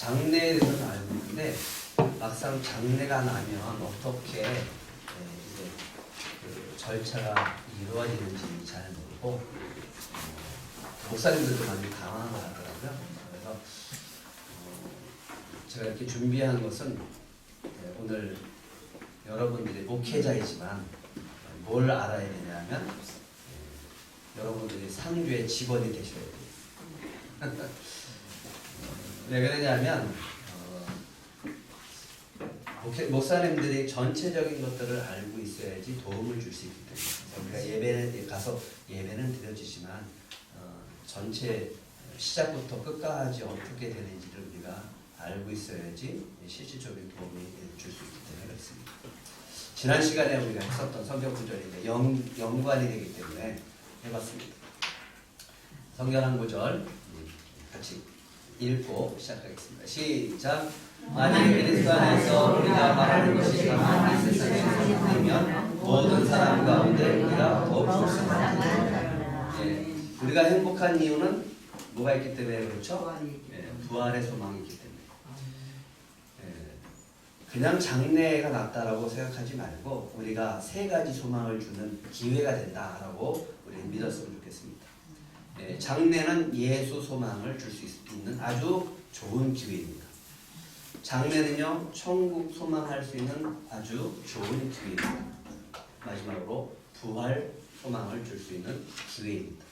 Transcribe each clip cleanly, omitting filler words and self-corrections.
장래에 대해서는 알고 있는데 막상 장래가 나면 어떻게 이제 그 절차가 이루어지는지 잘 모르고 목사님들도 많이 당황하더라고요. 그래서 제가 이렇게 준비한 것은 오늘 여러분들이 목회자이지만 뭘 알아야 되냐면 여러분들이 상주의 직원이 되셔야 돼요. 왜 그러냐면 목사님들이 전체적인 것들을 알고 있어야지 도움을 줄 수 있기 때문에 우리가 예배에 가서 예배는 드려지지만 전체 시작부터 끝까지 어떻게 되는지를 우리가 알고 있어야지 실질적인 도움이 줄 수 있기 때문에 그렇습니다. 지난 시간에 우리가 했었던 성경 구절인데 연관이 되기 때문에 해봤습니다. 성경 한 구절 같이 읽고 시작하겠습니다. 시작. 만일 그리스도 안에서 우리가 말하는 것이 다만 이 세상의 성품이면 모든 사람 가운데 우리가 더욱 불쌍하다. 우리가 행복한 이유는 뭐가 있기 때문에 그렇죠? 부활의 소망이 있기 때문에. 그냥 장래가 낫다라고 생각하지 말고 우리가 세 가지 소망을 주는 기회가 된다라고 우리는 믿었으면 좋겠습니다. 장래는 예수 소망을 줄 수 있는 아주 좋은 기회입니다. 장래는요, 천국 소망할 수 있는 아주 좋은 기회입니다. 마지막으로 부활 소망을 줄 수 있는 기회입니다.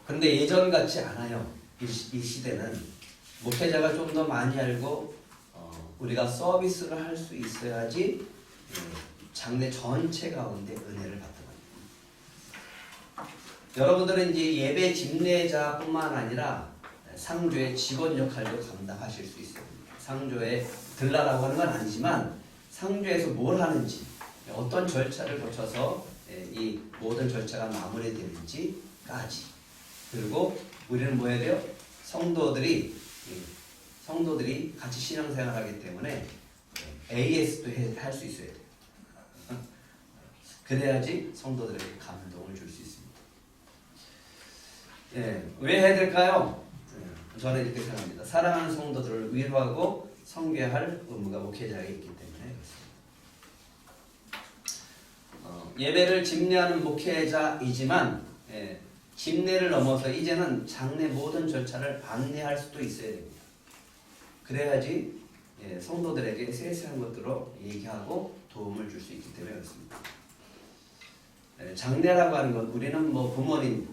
그런데 예전 같지 않아요. 이 시대는 목회자가 좀 더 많이 알고 우리가 서비스를 할 수 있어야지 장래 전체 가운데 은혜를 받는 겁니다. 여러분들은 이제 예배 집례자뿐만 아니라 상조의 직원 역할도 감당하실 수 있어요. 상조에 들라라고 하는 건 아니지만 상조에서 뭘 하는지 어떤 절차를 거쳐서 이 모든 절차가 마무리되는지까지 그리고 우리는 뭐 해야 돼요? 성도들이 같이 신앙생활하기 때문에 AS도 할 수 있어야 돼요. 그래야지 성도들에게 감동을 줄 수 있습니다. 왜 해야 될까요? 저는 이렇게 생각합니다. 사랑하는 성도들을 위로하고 섬겨할 의무가 목회자에게 있기 때문에 그렇습니다. 예배를 집례하는 목회자이지만 집례를 넘어서 이제는 장례 모든 절차를 안내할 수도 있어야 됩니다. 그래야지 성도들에게 세세한 것들로 얘기하고 도움을 줄 수 있기 때문에 그렇습니다. 장례라고 하는 건 우리는 뭐 부모님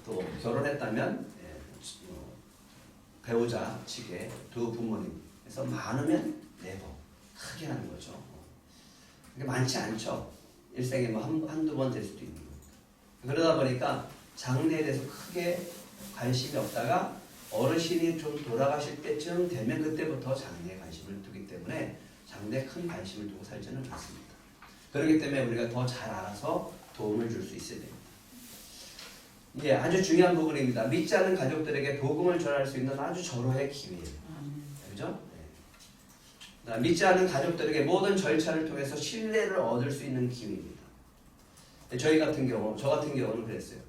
또 결혼했다면 배우자 측에 두 부모님에서 많으면 네 번 크게 하는 거죠. 그게 많지 않죠. 일생에 뭐 한두 번 될 수도 있는 겁니다. 그러다 보니까 장례에 대해서 크게 관심이 없다가 어르신이 좀 돌아가실 때쯤 되면 그때부터 장래에 관심을 두기 때문에 장래에 큰 관심을 두고 살지는 않습니다. 그렇기 때문에 우리가 더 잘 알아서 도움을 줄 수 있어야 됩니다. 아주 중요한 부분입니다. 믿지 않는 가족들에게 복음을 전할 수 있는 아주 절호의 기회예요. 그죠? 믿지 않는 가족들에게 모든 절차를 통해서 신뢰를 얻을 수 있는 기회입니다. 저 같은 경우는 그랬어요.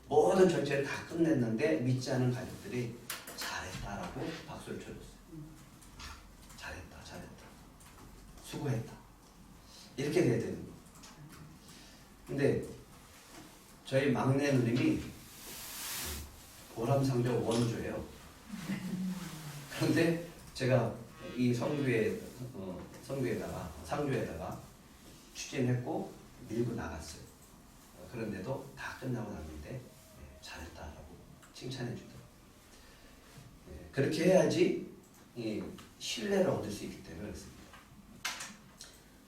모든 절차를 다 끝냈는데 믿지 않은 가족들이 잘했다라고 박수를 쳐줬어요. 잘했다. 수고했다. 이렇게 돼야 되는 거예요. 근데 저희 막내 누님이 보람상조 원조예요. 그런데 제가 이 상주에다가 추진했고 밀고 나갔어요. 그런데도 다 끝나고 났는데 잘했다라고 칭찬해 주더라고요. 그렇게 해야지 신뢰를 얻을 수 있기 때문에 그렇습니다.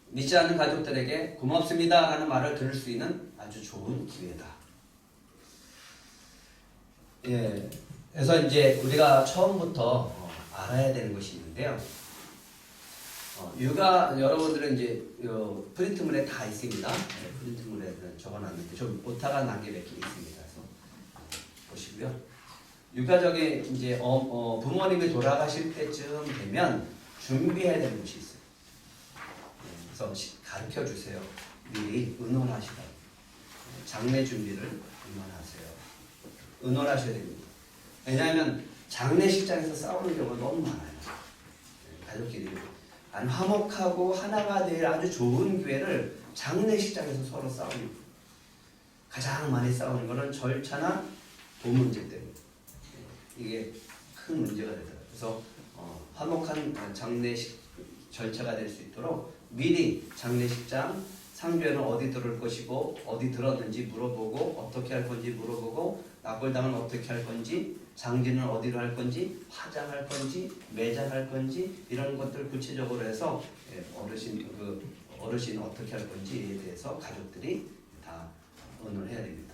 믿지 않는 가족들에게 고맙습니다 하는 말을 들을 수 있는 아주 좋은 기회다. 그래서 이제 우리가 처음부터 알아야 되는 것이 있는데요. 육아 여러분들은 이제 프린트물에 다 있습니다. 프린트물에 적어놨는데 좀 오타가 난 게 몇 개 있습니다. 그래서 보시고요. 육아적인 이제 부모님이 돌아가실 때쯤 되면 준비해야 되는 것이 있어요. 그래서 가르쳐 주세요. 미리 의논하시라고. 장례 준비를 의논하세요. 의논하셔야 됩니다. 왜냐하면 장례식장에서 싸우는 경우가 너무 많아요. 가족끼리 아니 화목하고 하나가 될 아주 좋은 기회를 장례식장에서 서로 싸우는, 가장 많이 싸우는 거는 절차나 돈 문제 때문에 이게 큰 문제가 되더라고요. 그래서 화목한 장례식 절차가 될 수 있도록 미리 장례식장 상주에는 어디 들을 것이고 어디 들었는지 물어보고 어떻게 할 건지 물어보고 낙골당은 어떻게 할 건지 장지는 어디로 할 건지 화장할 건지 매장할 건지 이런 것들 구체적으로 해서 어르신 어떻게 할 건지에 대해서 가족들이 다 의논을 해야 됩니다.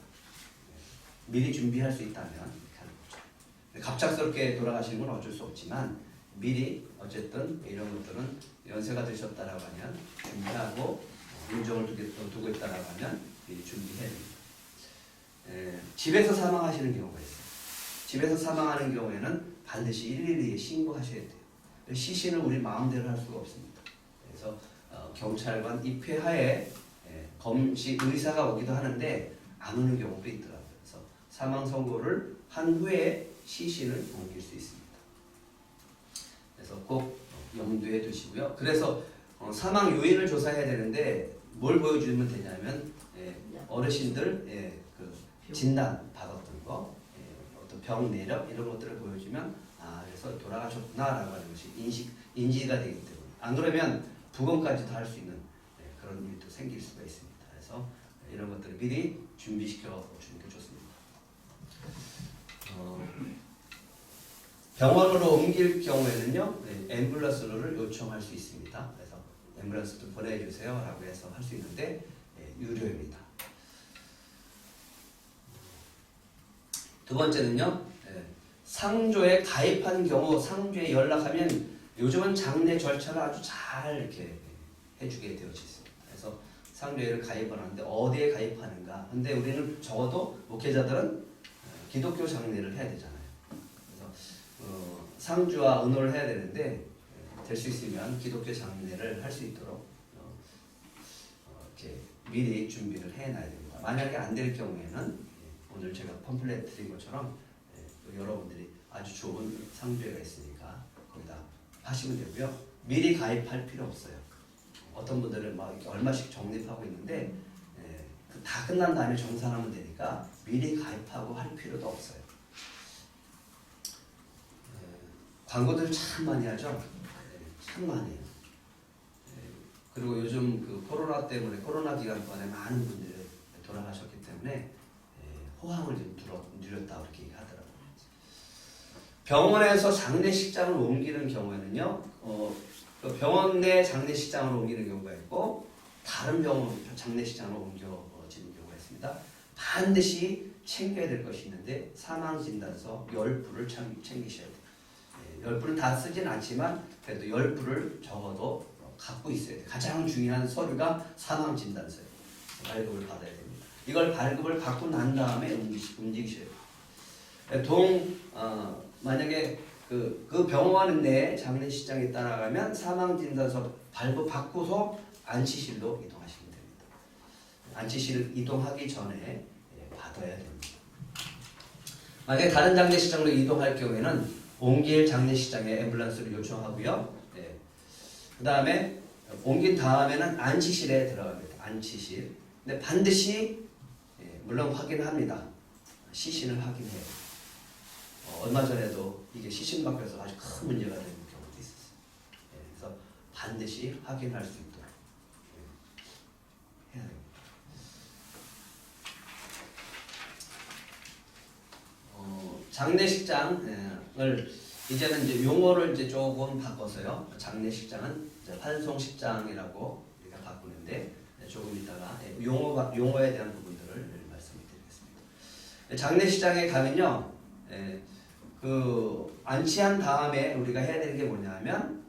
미리 준비할 수 있다면 이렇게 하는 거죠. 갑작스럽게 돌아가시는 건 어쩔 수 없지만 미리 어쨌든 이런 것들은 연세가 드셨다라고 하면 준비하고 인정을 두고 있다라고 하면 미리 준비해야 됩니다. 집에서 사망하시는 경우가 있어요. 집에서 사망하는 경우에는 반드시 112에 신고하셔야 돼요. 시신을 우리 마음대로 할 수가 없습니다. 그래서 경찰관 입회하에 검시 의사가 오기도 하는데 안 오는 경우도 있더라고요. 그래서 사망 선고를 한 후에 시신을 옮길 수 있습니다. 그래서 꼭 염두에 두시고요. 그래서 사망 요인을 조사해야 되는데 뭘 보여주면 되냐면 어르신들 그 진단 받았던 거, 어떤 병 내력 이런 것들을 보여주면 그래서 돌아가셨구나라고 하는 것이 인지가 되기 때문에, 안 그러면 부검까지도 할 수 있는 그런 일도 생길 수가 있습니다. 그래서 이런 것들을 미리 준비시켜 주는 게 좋습니다. 병원으로 옮길 경우에는요, 앰뷸런스를 요청할 수 있습니다. 그래서 앰뷸런스도 보내주세요 라고 해서 할 수 있는데 유료입니다. 두 번째는요, 상조에 가입한 경우 상조에 연락하면 요즘은 장례 절차를 아주 잘 이렇게 해주게 되어 있습니다. 그래서 상조회를 가입을 하는데 어디에 가입하는가? 근데 우리는 적어도 목회자들은 기독교 장례를 해야 되잖아요. 그래서 상주와 의논을 해야 되는데 될 수 있으면 기독교 장례를 할 수 있도록 이렇게 미리 준비를 해놔야 됩니다. 만약에 안 될 경우에는 오늘 제가 펌플렛 드린 것처럼 여러분들이 아주 좋은 상주회가 있으니까 거기다 하시면 되고요. 미리 가입할 필요 없어요. 어떤 분들은 막 이렇게 얼마씩 적립하고 있는데 다 끝난 다음에 정산하면 되니까 미리 가입하고 할 필요도 없어요. 광고들 참 많이 하죠. 참 많이 해요. 그리고 요즘 그 코로나 때문에 코로나 기간 동안에 많은 분들이 돌아가셨기 때문에 호황을 좀 누렸다 그렇게 하더라고요. 병원에서 장례식장을 옮기는 경우에는요, 그 병원 내 장례식장으로 옮기는 경우가 있고 다른 병원 장례식장으로 옮겨지는 경우가 있습니다. 반드시 챙겨야 될 것이 있는데 사망진단서 10부를 챙기셔야 돼요. 10부는 다 쓰진 않지만 그래도 10부를 적어도 갖고 있어야 돼요. 가장 중요한 서류가 사망진단서예요. 발급을 받아야 됩니다. 이걸 발급을 받고 난 다음에 움직이셔야 돼요. 만약에 그 병원 내 장례식장에 따라가면 사망진단서 발급 받고서 안치실로 이동하시면 됩니다. 안치실 이동하기 전에 받아야 됩니다. 만약에 다른 장례식장으로 이동할 경우에는 옮길 장례식장에 앰뷸런스를 요청하고요. 그 다음에 옮긴 다음에는 안치실에 들어갑니다. 안치실. 근데 반드시 물론 확인합니다. 시신을 확인해요. 얼마 전에도 이게 시신 바뀌어서 아주 큰 문제가 되는 경우도 있었어요. 그래서 반드시 확인할 수 있도록 해야 됩니다. 장례식장을 이제는 이제 용어를 이제 조금 바꿔서요. 장례식장은 이제 환송식장이라고 우리가 바꾸는데 조금 이따가 용어에 대한 부분들을 말씀드리겠습니다. 장례식장에 가면요, 그 안치한 다음에 우리가 해야 되는 게 뭐냐면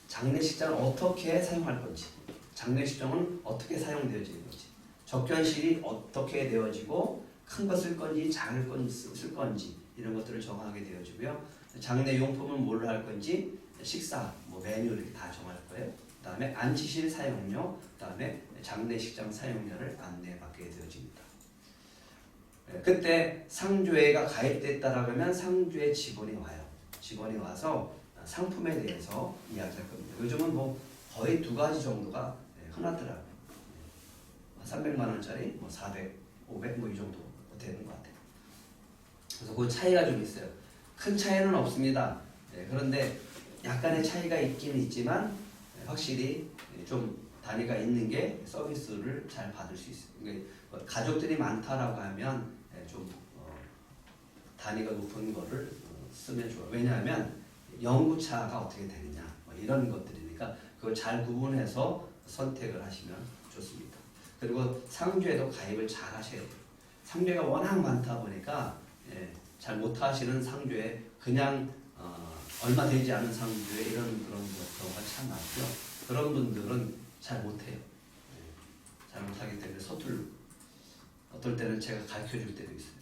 장례식장을 어떻게 사용할 건지, 장례식장은 어떻게 사용되어지는 건지, 접견실이 어떻게 되어지고 큰 거 쓸 건지 작은 거 쓸 건지 이런 것들을 정하게 되어지고요. 장례 용품은 뭘로 할 건지, 식사, 메뉴 이렇게 다 정할 거예요. 그 다음에 안치실 사용료, 그 다음에 장례식장 사용료를 안내받게 되어집니다. 그때 상조회가 가입됐다라고 하면 상조회 직원이 와요. 직원이 와서 상품에 대해서 이야기할 겁니다. 요즘은 뭐 거의 두 가지 정도가 흔하더라고요. 300만 원짜리, 뭐 400, 500 뭐 이 정도 되는 것 같아요. 그래서 그 차이가 좀 있어요. 큰 차이는 없습니다. 그런데 약간의 차이가 있긴 있지만 확실히 좀 단위가 있는 게 서비스를 잘 받을 수 있어요. 그러니까 가족들이 많다라고 하면 좀 단위가 높은 거를 쓰면 좋아요. 왜냐하면 연구차가 어떻게 되느냐 뭐 이런 것들이니까 그걸 잘 구분해서 선택을 하시면 좋습니다. 그리고 상조에도 가입을 잘 하셔야 돼요. 상조가 워낙 많다 보니까 잘 못하시는 상조에 그냥 얼마 되지 않은 상조에 이런 그런 경우가 참 많고요. 그런 분들은 잘 못해요. 잘 못하기 때문에 서툴고 어떨 때는 제가 가르쳐줄 때도 있어요.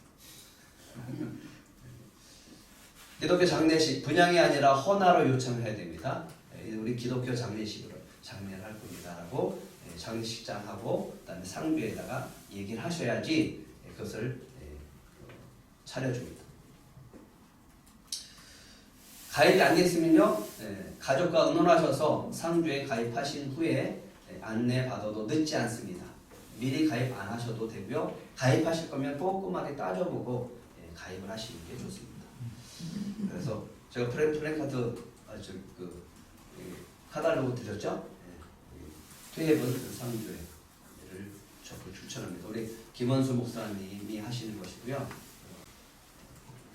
기독교 장례식 분양이 아니라 헌화로 요청해야 됩니다. 우리 기독교 장례식으로 장례를 할 겁니다라고 장례식장하고 그다음에 상주에다가 얘기를 하셔야지 그것을 차려줍니다. 가입이 안 됐으면요, 가족과 의논하셔서 상주에 가입하신 후에 안내 받아도 늦지 않습니다. 미리 가입 안 하셔도 되고요. 가입하실 거면 꼼꼼하게 따져보고 가입을 하시는 게 좋습니다. 그래서 제가 플랜카드 카달로그 드렸죠? 투앱은 상주회를 적극 추천합니다. 우리 김원수 목사님이 하시는 것이고요.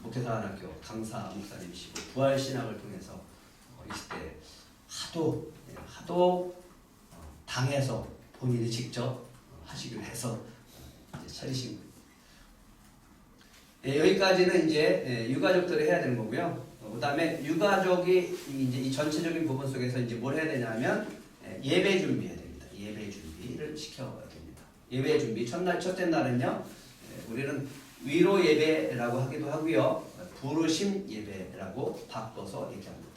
목회사관학교 강사 목사님이시고 부활신학을 통해서 20대 하도 당해서 본인이 직접 하시기로 해서 차리신 거예요. 여기까지는 이제 유가족들이 해야 되는 거고요. 그다음에 유가족이 이제 이 전체적인 부분 속에서 이제 뭘 해야 되냐면 예배 준비해야 됩니다. 예배 준비를 시켜야 됩니다. 예배 준비 첫째 날은요, 우리는 위로 예배라고 하기도 하고요, 부르심 예배라고 바꿔서 얘기합니다.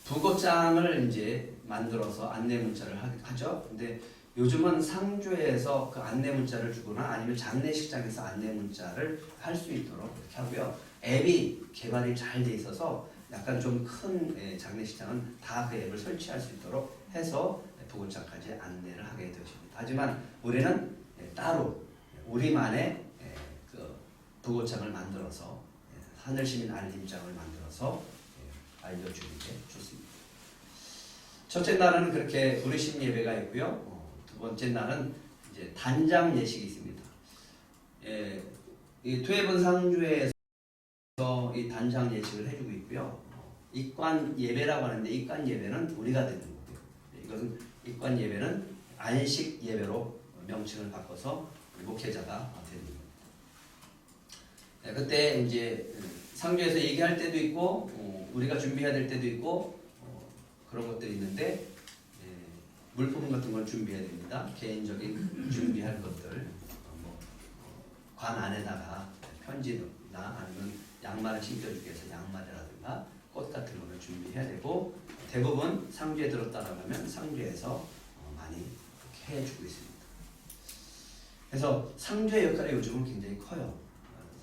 부고장을 이제 만들어서 안내 문자를 하죠. 근데 요즘은 상조에서 그 안내 문자를 주거나 아니면 장례식장에서 안내 문자를 할 수 있도록 이렇게 하고요. 앱이 개발이 잘 돼 있어서 약간 좀 큰 장례식장은 다 그 앱을 설치할 수 있도록 해서 부고장까지 안내를 하게 되십니다. 하지만 우리는 따로 우리만의 그 부고장을 만들어서 하늘시민 알림장을 만들어서 알려주는 게 좋습니다. 첫째 날은 그렇게 부르심 예배가 있고요. 두 번째 날은 이제 단장 예식이 있습니다. 이 투애번 상주에서 이 단장 예식을 해주고 있고요. 입관 예배라고 하는데 입관 예배는 우리가 드리는 거고요. 이것은 입관 예배는 안식 예배로 명칭을 바꿔서 목회자가 드리는 겁니다. 그때 이제 상주에서 얘기할 때도 있고 우리가 준비해야 될 때도 있고 그런 것들이 있는데 물품 같은 걸 준비해야 됩니다. 개인적인 준비할 것들, 관 안에다가 편지나 아니면 양말을 신겨주기 위해서 양말이라든가 꽃 같은 거를 준비해야 되고, 대부분 상주에 들었다라고 하면 상주에서 많이 이렇게 해주고 있습니다. 그래서 상주의 역할이 요즘은 굉장히 커요.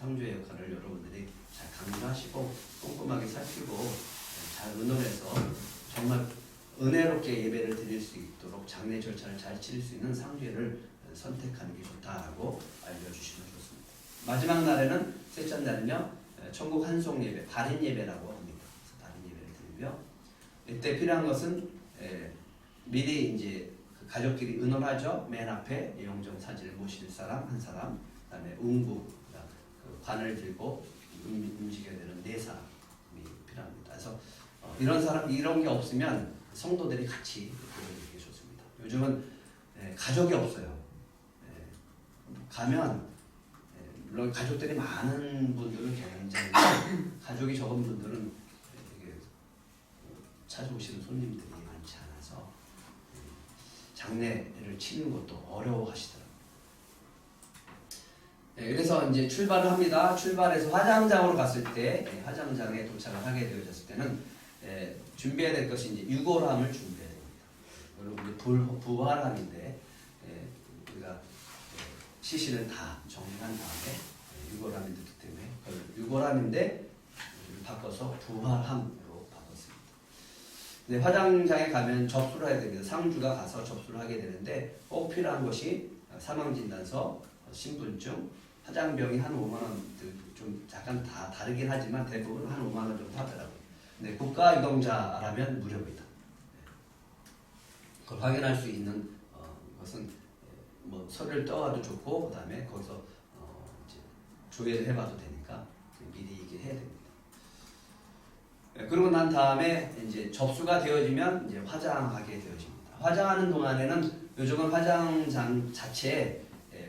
상주의 역할을 여러분들이 잘 강조하시고 꼼꼼하게 살피고 잘 의논해서 정말 은혜롭게 예배를 드릴 수 있도록 장례 절차를 잘 치를 수 있는 상주회를 선택하는 게 좋다라고 알려주시면 좋습니다. 마지막 날에는 셋째 날은요, 천국 환송 예배, 발인 예배라고 합니다. 그래서 발인 예배를 드리고요. 이때 필요한 것은 미리 이제 그 가족끼리 의논하죠. 맨 앞에 영정 사진을 모실 사람 한 사람, 그다음에 운구, 그 관을 들고 움직여야 되는 네 사람이 필요합니다. 그래서 이런 게 없으면 성도들이 같이 드리는 게 좋습니다. 요즘은 가족이 없어요. 가면 물론 가족들이 많은 분들은 굉장히 가족이 적은 분들은 찾아오시는 손님들이 많지 않아서 장례를 치는 것도 어려워하시더라고요. 그래서 이제 출발을 합니다. 출발해서 화장장으로 갔을 때 화장장에 도착을 하게 되어졌을 때는 준비해야 될 것이 이제 유골함을 준비해야 됩니다. 물론 부활함인데 우리가 시신을 다 정리한 다음에 유골함이 됐기 때문에 그걸 유골함인데 바꿔서 부활함으로 바꿨습니다. 근데 화장장에 가면 접수를 해야 됩니다. 상주가 가서 접수를 하게 되는데 꼭 필요한 것이 사망진단서, 신분증, 화장병이 한 5만 원, 좀 약간 다 다르긴 하지만 대부분 한 5만 원 정도 하더라고요. 근데 국가유공자라면 무료입니다. 그걸 확인할 수 있는 것은 뭐 서류를 떠와도 좋고, 그 다음에 거기서 이제 조회를 해봐도 되니까 미리 얘기해야 됩니다. 그러고 난 다음에 이제 접수가 되어지면 이제 화장하게 되어집니다. 화장하는 동안에는 요즘은 화장장 자체에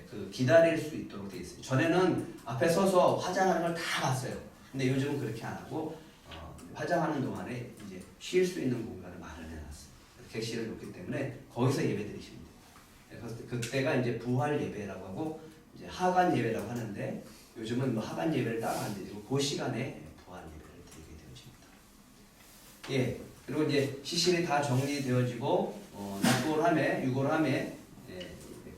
그 기다릴 수 있도록 되어 있어요. 전에는 앞에 서서 화장하는 걸 다 봤어요. 근데 요즘은 그렇게 안 하고 화장하는 동안에 이제 쉴 수 있는 공간을 마련해놨어요. 객실을 놓기 때문에 거기서 예배 드리시면 돼요. 그래서 그때가 이제 부활 예배라고 하고 이제 하관 예배라고 하는데 요즘은 뭐 하관 예배를 따로 안 드리고 그 시간에 부활 예배를 드리게 되어집니다. 예, 그리고 이제 시신이 다 정리되어지고 납골함에 유골함에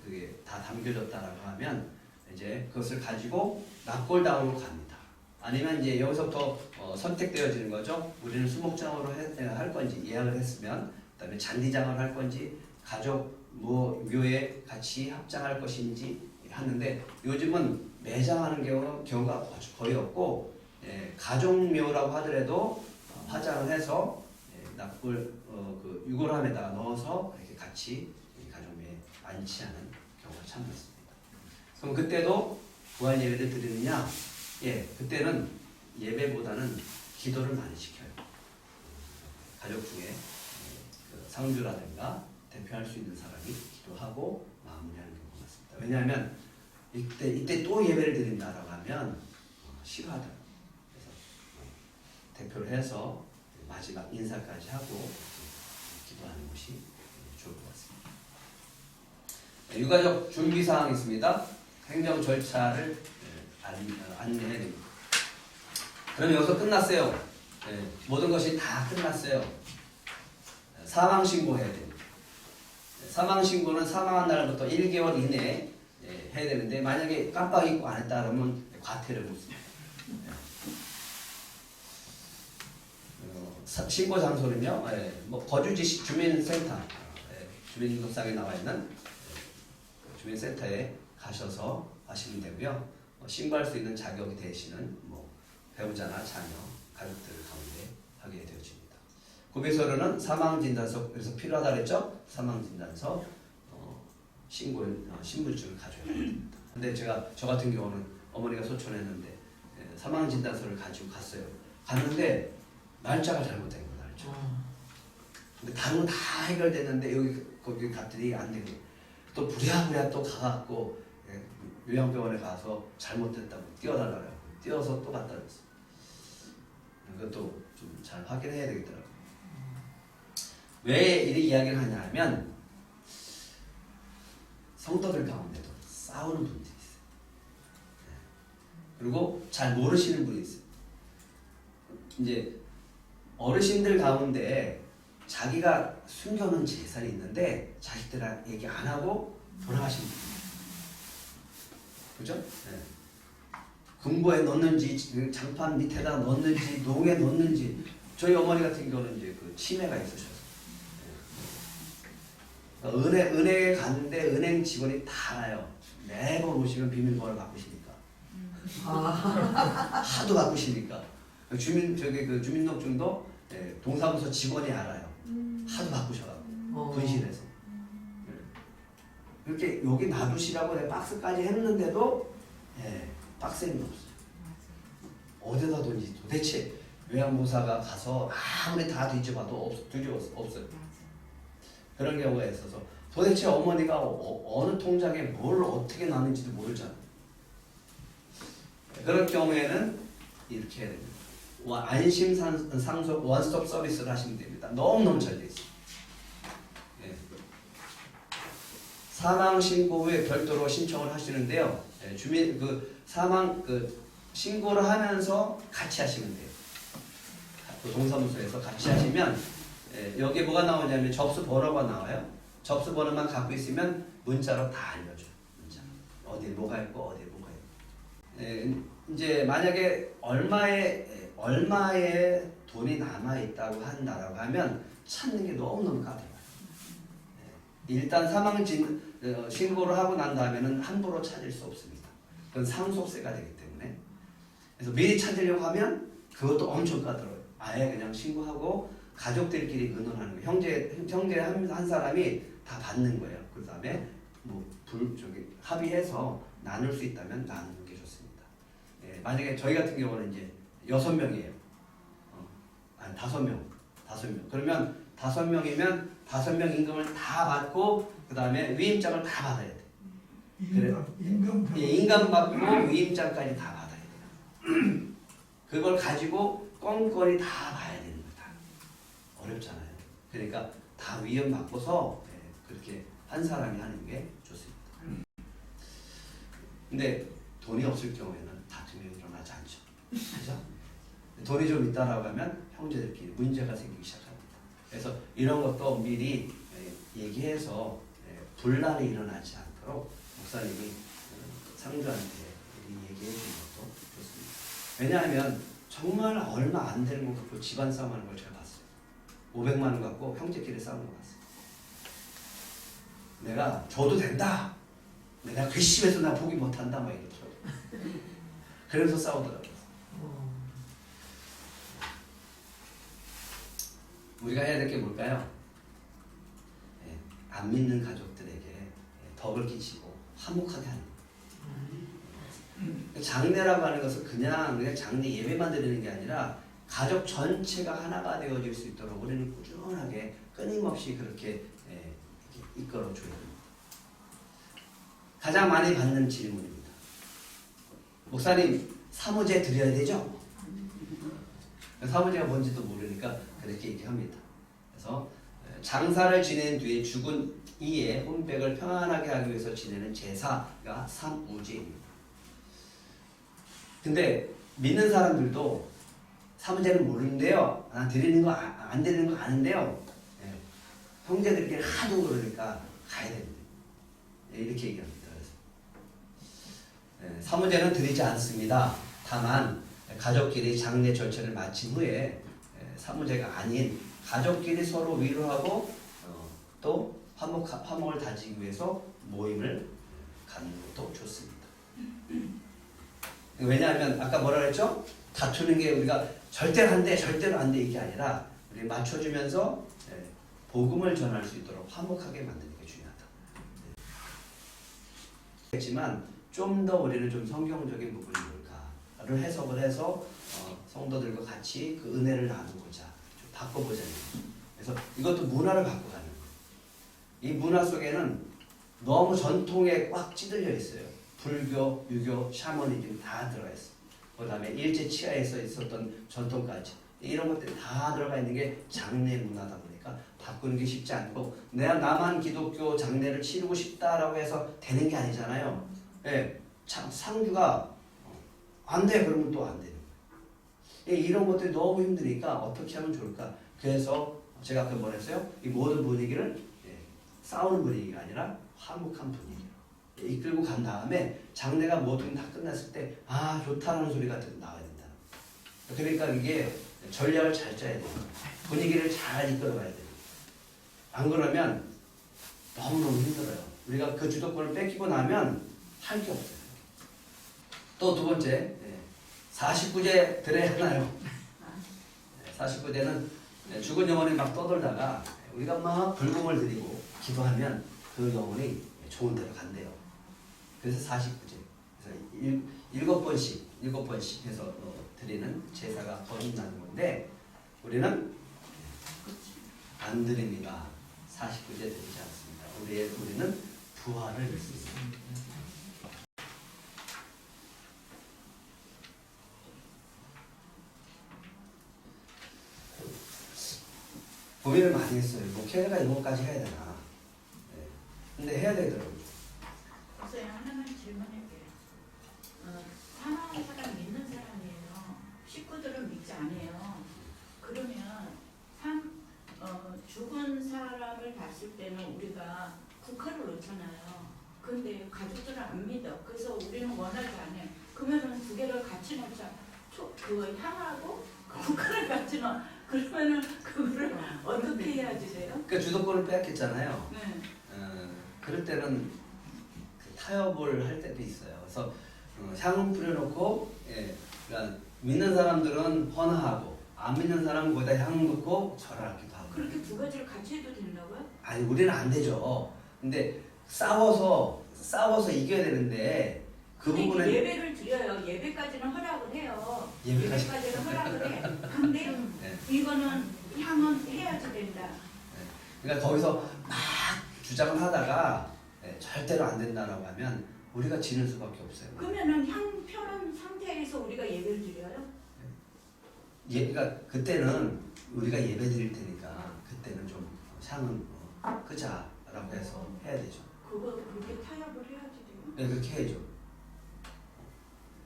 그게 다 담겨졌다라고 하면 이제 그것을 가지고 납골당으로 갑니다. 아니면 이제 여기서부터 선택되어지는 거죠. 우리는 수목장으로 할 건지 예약을 했으면, 그다음에 잔디장을 할 건지 가족 묘에 같이 합장할 것인지 하는데 요즘은 매장하는 경우가 거의 없고 가족묘라고 하더라도 화장을 해서 납골 그 유골함에다가 넣어서 이렇게 같이 가족묘에 안치하는 경우가 참 많습니다. 그럼 그때도 부활 예배를 드리느냐? 예, 그때는 예배보다는 기도를 많이 시켜요. 가족 중에 그 상주라든가 대표할 수 있는 사람이 기도하고 마무리하는 경우가 많습니다. 왜냐하면 이때 또 예배를 드린다라고 하면 싫어하더라고요. 그래서 대표를 해서 마지막 인사까지 하고 기도하는 것이 좋을 것 같습니다. 유가족 준비사항이 있습니다. 행정 절차를 안내해야 됩니다. 그럼 여기서 끝났어요. 모든 것이 다 끝났어요. 사망신고해야 됩니다. 사망신고는 사망한 날부터 1개월 이내에 해야 되는데 만약에 깜빡 잊고 안 했다 그러면 과태료를 묻습니다. 신고 장소는요, 뭐 거주지 주민센터, 주민등록상에 나와 있는 주민센터에 가셔서 하시면 되고요. 신고할 수 있는 자격이 되시는 뭐 배우자나 자녀, 가족들 가운데 하게 되어집니다. 구비서류는 사망진단서, 그래서 필요하다 그랬죠? 사망진단서, 신분증을 가져야 됩니다. 근데 저 같은 경우는 어머니가 소천했는데 사망진단서를 가지고 갔어요. 갔는데 날짜가 잘못된 거예요. 날짜. 근데 다른 건 다 해결됐는데 거기 갔더니 안 되고 또 부랴부랴 또 가갖고 요양병원에 가서 잘못됐다고 띄워달라고 하고 띄워서 또 갖다 줬어요. 이것도 좀 잘 확인해야 되겠더라고요. 왜 이렇게 이야기를 하냐면 성도들 가운데도 싸우는 분들이 있어요. 그리고 잘 모르시는 분이 있어요. 이제 어르신들 가운데 자기가 숨겨놓은 재산이 있는데 자식들한테 얘기 안 하고 돌아가신 분이에요. 그죠? 네. 금고에 넣는지 장판 밑에다 넣는지 농에 넣는지. 저희 어머니 같은 경우는 이제 그 치매가 있으셔서 은행에 갔는데 은행 직원이 다 알아요. 매번 오시면 비밀번호 바꾸시니까. 하도 바꾸시니까. 주민등록증도 동사무소 직원이 알아요. 하도 바꾸셔가지고 분실해서. 이렇게 여기 놔두시라고 내가 박스까지 했는데도 박스는 없어요. 어디다 둔지 도대체 요양보호사가 가서 아무리 다 뒤져봐도 없어요. 그런 경우가 있어서 도대체 어머니가 어느 통장에 뭘 어떻게 놨는지도 모르잖아요. 그럴 경우에는 이렇게 해야 됩니다. 안심 상속 원스톱 서비스를 하시면 됩니다. 너무너무 잘 돼 있어요. 사망 신고 후에 별도로 신청을 하시는데요. 주민 사망 신고를 하면서 같이 하시면 돼요. 동사무소에서 같이 하시면 여기에 뭐가 나오냐면 접수 번호가 나와요. 접수 번호만 갖고 있으면 문자로 다 알려줘요. 문자. 어디 뭐가 있고 어디 뭐가 있고. 이제 만약에 얼마의 돈이 남아 있다고 한다라고 하면 찾는 게 너무너무 까다로워요. 일단 신고를 하고 난 다음에는 함부로 찾을 수 없습니다. 그건 상속세가 되기 때문에. 그래서 미리 찾으려고 하면 그것도 엄청 까다로워요. 아예 그냥 신고하고 가족들끼리 의논하는 거예요. 형제 한 사람이 다 받는 거예요. 그 다음에 합의해서 나눌 수 있다면 나누는 게 좋습니다. 만약에 저희 같은 경우는 이제 6명이에요. 아니 5명. 그러면 5명이면 5명 임금을 다 받고 그 다음에 위임장을 다 받아야 돼. 임금 받고 위임장까지 다 받아야 돼요. 그걸 가지고 꼼꼼히 다 봐야 되는 거다. 어렵잖아요. 그러니까 다 위임 받고서 그렇게 한 사람이 하는 게 좋습니다. 근데 돈이 없을 경우에는 다툼이 일어나지 않죠. 그죠? 돈이 좀 있다라고 하면 형제들끼리 문제가 생기기 시작합니다. 그래서 이런 것도 미리 얘기해서 분란이 일어나지 않도록 목사님이 상주한테 얘기해 주는 것도 좋습니다. 왜냐하면 정말 얼마 안 되는 거 갖고 집안 싸움하는 걸 제가 봤어요. 500만 원 갖고 형제끼리 싸우는 거 봤어요. 내가 줘도 된다. 내가 괘씸해서 나 포기 못한다. 막 이러더라고요. 그래서 싸우더라고요. 우리가 해야 될 게 뭘까요? 안 믿는 가족들에게 덕을 끼치고 화목하게 하는 거예요. 장례라고 하는 것은 그냥 장례 예배만 드리는 게 아니라 가족 전체가 하나가 되어질 수 있도록 우리는 꾸준하게 끊임없이 그렇게 이끌어 줘야 됩니다. 가장 많이 받는 질문입니다. 목사님, 사무제 드려야 되죠? 사무제가 뭔지도 모르니까 그렇게 얘기합니다. 그래서 장사를 지낸 뒤에 죽은 이의 혼백을 평안하게 하기 위해서 지내는 제사가 사무제입니다. 근데 믿는 사람들도 사무제는 모르는데요. 드리는 거 안 드리는 거 아는데요. 형제들끼리 하도 그러니까 가야 됩니다. 이렇게 얘기합니다. 그래서 사무제는 드리지 않습니다. 다만 가족끼리 장례 절차를 마친 후에 사무제가 아닌 가족끼리 서로 위로하고 또 화목을 다지기 위해서 모임을 갖는 것도 좋습니다. 왜냐하면 아까 뭐라 그랬죠? 다투는 게 우리가 절대로 안 돼 이게 아니라 우리 맞춰주면서 복음을 전할 수 있도록 화목하게 만드는 게 중요하다. 그렇지만 좀 더 우리는 좀 성경적인 부분이 뭘까를 해석을 해서 성도들과 같이 그 은혜를 나누고자 좀 바꿔보자는 거죠. 그래서 이것도 문화를 바꿔가는 거예요. 이 문화 속에는 너무 전통에 꽉 찌들려 있어요. 불교, 유교, 샤머니즘 다 들어가 있어요. 그 다음에 일제 치하에서 있었던 전통까지 이런 것들이 다 들어가 있는 게 장례 문화다 보니까 바꾸는 게 쉽지 않고 내가 나만 기독교 장례를 치르고 싶다라고 해서 되는 게 아니잖아요. 상주가 안 돼 그러면 또 안 되는 거예요. 이런 것들이 너무 힘드니까 어떻게 하면 좋을까? 그래서 제가 아까 뭐랬어요? 이 모든 분위기를 싸우는 분위기가 아니라 화목한 분위기로 이끌고 간 다음에 장례가 모든 다 끝났을 때 좋다는 소리가 나와야 된다. 그러니까 이게 전략을 잘 짜야 돼요. 분위기를 잘 이끌어가야 돼요. 안 그러면 너무너무 힘들어요. 우리가 그 주도권을 뺏기고 나면 할 게 없어요. 또 두 번째, 49제 드려야 하나요? 49제는 죽은 영혼이 막 떠돌다가 우리가 막 불금을 드리고 기도하면 그 영혼이 좋은 데로 간대요. 그래서 49제. 그래서 7번씩 해서 드리는 제사가 거듭나는 건데 우리는 안 드립니다. 49제 드리지 않습니다. 우리는 부활을 믿습니다. 고민을 많이 했어요. 목회가 이런 것까지 해야 되나. 근데 해야 되더라고요. 선생님 하나만 질문할게요. 사망한 사람 믿는 사람이에요. 식구들은 믿지 않아요. 그러면 죽은 사람을 봤을 때는 우리가 국화를 놓잖아요. 근데 가족 가족들은 안 믿어. 그래서 우리는 원하지 않아요. 그러면은 두 개를 같이 넣자. 그 향하고 국화를 같이 넣어. 그러면은 그거를 어떻게 해야지 돼요? 그러니까 주도권을 빼앗겼잖아요. 네. 그럴 때는 그 타협을 할 때도 있어요. 그래서 향은 뿌려놓고, 예, 그러니까 믿는 사람들은 헌화하고 안 믿는 사람은 거기다 향 넣고 절하기도 하고. 그렇게 두 가지를 같이 해도 된다고요? 아니 우리는 안 되죠. 근데 싸워서 이겨야 되는데 그 근데 부분에 예배를 드려요. 예배까지는 허락을 해요. 예배까지. 예배까지는 허락을 해. 근데 네. 이거는 향은 해야지 된다. 그러니까 거기서 막 주장을 하다가 절대로 안 된다라고 하면 우리가 지는 수밖에 없어요. 그러면은 향 펴는 상태에서 우리가 예배를 드려요? 그러니까 그때는 우리가 예배 드릴 테니까 그때는 좀 향은 끄자라고 해서 해야 되죠. 그거 그렇게 타협을 해야지 돼요. 네, 그렇게 해야죠.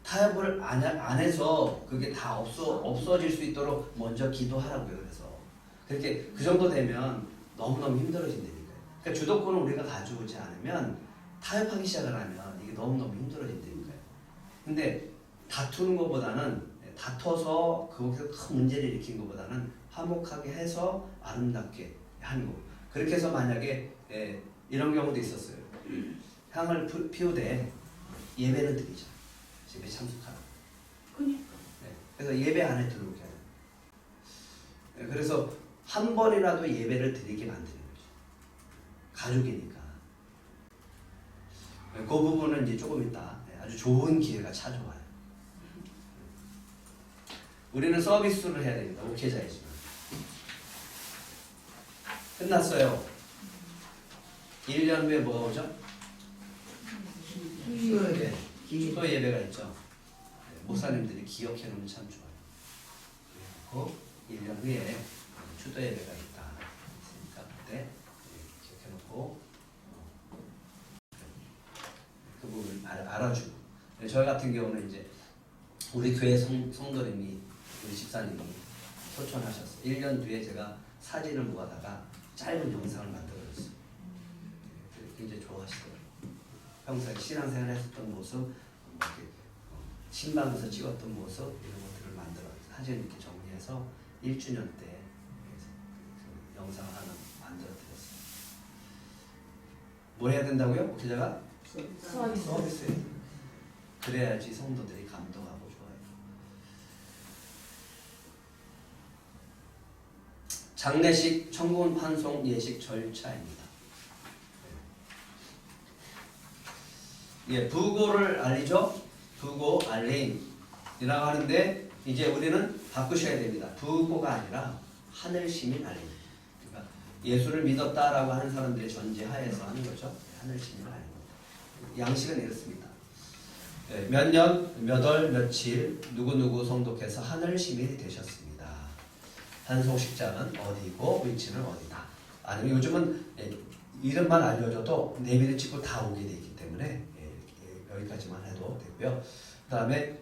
타협을 안 해서 그게 다 없어질 수 있도록 먼저 기도하라고요. 그래서 그렇게 그 정도 되면 너무너무 힘들어진다니까요. 그러니까 주도권을 우리가 가져오지 않으면 타협하기 시작을 하면 이게 너무너무 힘들어진다니까요. 근데 다투는 것보다는 다퉈서 거기서 큰 문제를 일으킨 것보다는 화목하게 해서 아름답게 하는 거. 그렇게 해서 만약에 이런 경우도 있었어요. 향을 피우되 예배는 드리자. 예배 참석하라. 그러니까. 그래서 예배 안에 들어오게 하는. 그래서 한 번이라도 예배를 드리게 만드는 거죠. 가족이니까. 그 부분은 이제 조금 이따 아주 좋은 기회가 찾아와요. 우리는 서비스를 해야 됩니다. 목회자이지만. 끝났어요. 1년 후에 뭐가 오죠? 기도 예배가 있죠. 목사님들이 기억해 놓으면 참 좋아요. 그리고 1년 후에 추도 예배가 있다. 있으니까 그때 기억해 놓고 그 부분을 알아주고. 저희 같은 경우는 이제 우리 교회 성도님이 우리 집사님이 소천하셨어요. 1년 뒤에 제가 사진을 모아다가 짧은 영상을 만들어줬어요. 굉장히 좋아하시더라고요. 평소에 신앙생활 했었던 모습, 신방에서 찍었던 모습 이런 것들을 만들어 사진 이렇게 정리해서 1주년 때 그 영상 하나 만들어 드렸어요. 뭘 해야 된다고요? 목회자가? 서비스. 그래야지 성도들이 감동하고 좋아요. 장례식, 청군 환송 예식 절차입니다. 예, 부고를 알리죠? 부고 알림이라고 하는데 이제 우리는 바꾸셔야 됩니다. 부고가 아니라 하늘 시민 알림. 그러니까 예수를 믿었다라고 하는 사람들의 전제하에서 하는 거죠. 하늘 시민 알림. 양식은 이렇습니다. 몇 년, 몇 월, 며칠 누구누구 성도께서 하늘 시민이 되셨습니다. 환송식장은 어디고 위치는 어디다. 아니면 요즘은 이름만 알려줘도 내비를 찍고 다 오게 돼 있기 때문에 여기까지만 해도 되고요. 그 다음에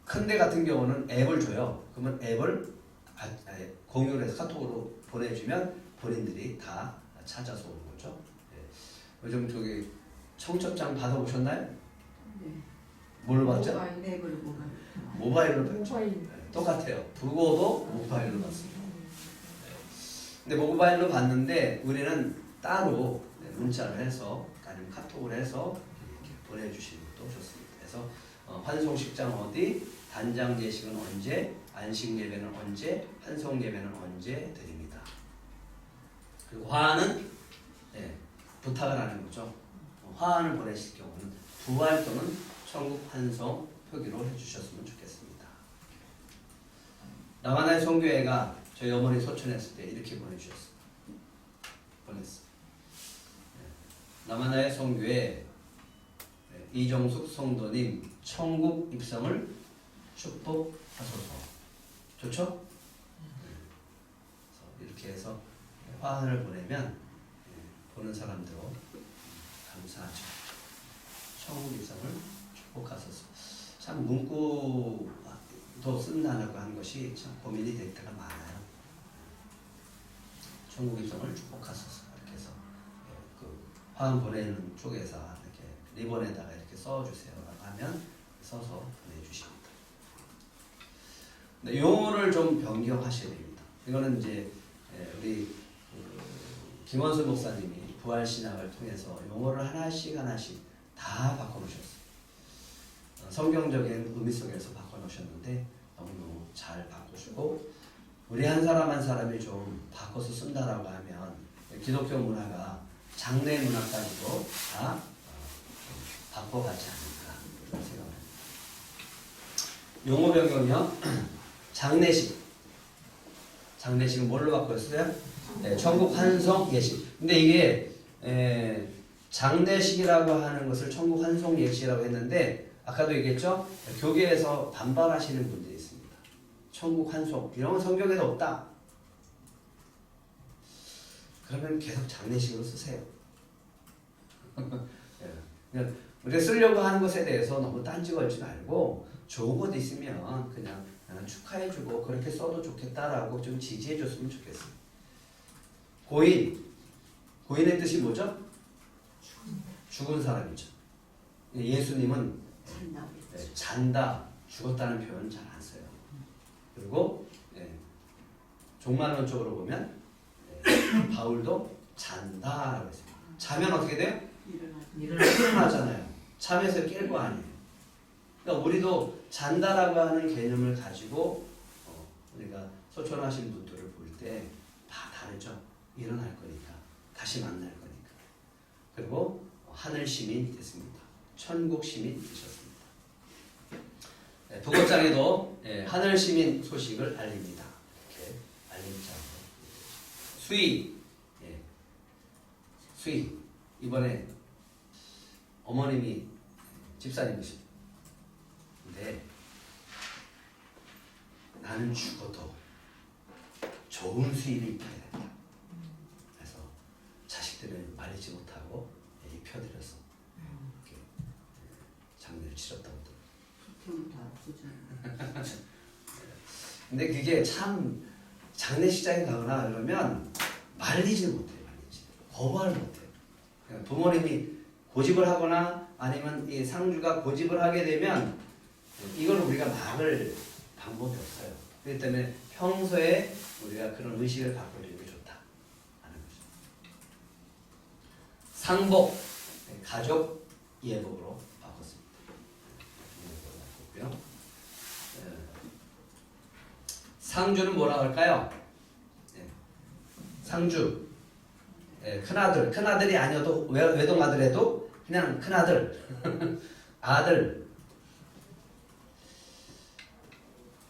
큰 데 같은 경우는 앱을 줘요. 그러면 앱을 공유를 해서 카톡으로 보내주면 본인들이 다 찾아서 오는 거죠. 요즘 저기 청첩장 받아보셨나요? 네. 뭘로 받죠? 모바일로 받죠. 똑같아요. 부고도 모바일로 받습니다. 근데 모바일로 받는데 우리는 따로 문자를 해서 아니면 카톡을 해서 이렇게 보내주시는 것도 좋습니다. 그래서 환송식장 어디, 단장 예식은 언제, 안식 예배는 언제, 환송 예배는 언제 드립니다. 그리고 화환은 부탁을 하는 거죠. 화환을 보내실 경우는 부활 또는 천국 환송 표기로 해주셨으면 좋겠습니다. 남한나의 성교회가 저희 어머니 소천했을 때 이렇게 보냈어요. 남한나의 성교회 이정숙 성도님 천국 입성을 축복하소서. 좋죠? 이렇게 해서 화환을 보내면 보는 사람들로 감사하죠. 천국 입성을 축복하소서. 참 문구도 쓴다고 하는 것이 참 고민이 될 때가 많아요. 천국 입성을 축복하소서. 이렇게 해서 그 화환 보내는 쪽에서 이렇게 리본에다가 이렇게 써주세요라고 하면 써서 보내주십니다. 네, 용어를 좀 변경하셔야 됩니다. 이거는 이제 우리 김원수 목사님이 부활신학을 통해서 용어를 하나씩 다 바꿔놓으셨어요. 성경적인 의미 속에서 바꿔놓으셨는데 너무 잘 바꾸시고 우리 한 사람 한 사람이 좀 바꿔서 쓴다라고 하면 기독교 문화가 장래 문화까지도 다 바꿔가지 않을까 그런 생각을 합니다. 용어 변경이요. 장례식은 뭘로 바꿨어요? 네, 천국 환송 예식. 근데 이게 장례식이라고 하는 것을 천국 환송 예식이라고 했는데 아까도 얘기했죠? 교계에서 반발하시는 분들이 있습니다. 천국 환송 이런 건 성경에도 없다. 그러면 계속 장례식으로 쓰세요. 그냥 우리가 쓰려고 하는 것에 대해서 너무 딴지 걸지 말고 좋은 것 있으면 그냥 축하해주고 그렇게 써도 좋겠다라고 좀 지지해줬으면 좋겠어요. 고인의 뜻이 뭐죠? 죽은 사람이죠. 예수님은 잔다, 죽었다는 표현 잘 안 써요. 그리고 종말론적으로 보면 바울도 잔다라고 했어요. 자면 어떻게 돼요? 일어나잖아요. 잠에서 깰 거 아니에요. 그러니까 우리도 잔다라고 하는 개념을 가지고 우리가 소천하신 분들을 볼 때 다 다르죠. 일어날 거니까, 다시 만날 거니까. 그리고 하늘 시민 됐습니다. 천국 시민 되셨습니다. 북어장에도 하늘 시민 소식을 알립니다. 이렇게 알림장. 수의. 이번에 어머님이 집사님이십니다. 근데 나는 죽어도 좋은 수의를 입혀야 된다. 그래서 자식들은 말리지 못하고 입혀드려서 이렇게 장례를 치렀다고 하더라고요. 근데 그게 참 장례식장에 가거나 그러면 말리지 못해요. 거부를 못해요. 부모님이 고집을 하거나 아니면 이 상주가 고집을 하게 되면 이걸 우리가 막을 방법이 없어요. 그렇기 때문에 평소에 우리가 그런 의식을 바꿔주는 게 좋다 하는 거죠. 상복, 가족 예복으로 바꿨습니다. 바꿨고요. 상주는 뭐라고 할까요? 상주, 큰아들이 아니어도 외동아들에도 그냥 큰아들, 아들.